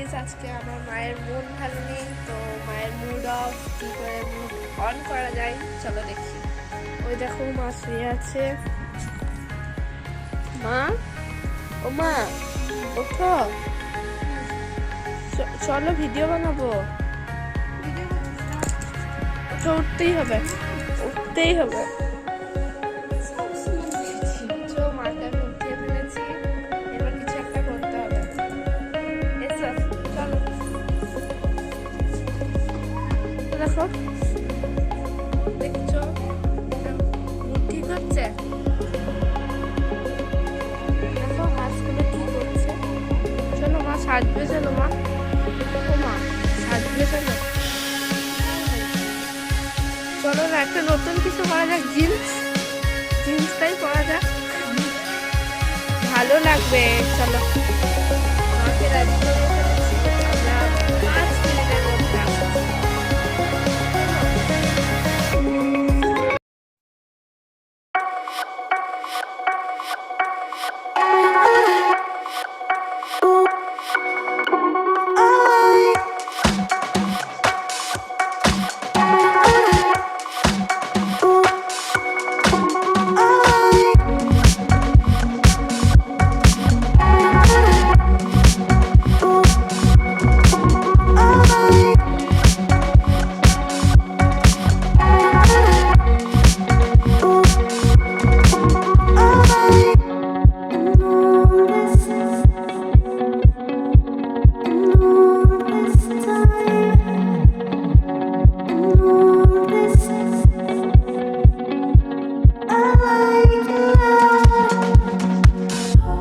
Guys, আজকে আমার মায়ের মন ভালো নেই, তো মায়ের মুড অফ কি করে মুড অন করা যায় চলো দেখি। ওই দেখো মা শুয়ে আছে। মা, ও মা ওঠো, চলো ভিডিও বানাবো। ওঠো, উঠতেই হবে, উঠতেই হবে। মাকে আমি উঠিয়ে ফেলেছি, এবার কিছু একটা করতে হবে। চলো দেখো, দেখছো ঠিক হচ্ছে? দেখো হাঁসগুলো কি করছে। চলো মা সাজবে, চলো মা, ও মা সাজবে, চলো চলো না একটা নতুন কিছু করা যাক। জিন্সটাই পরা যাক, ভালো লাগবে। চলো।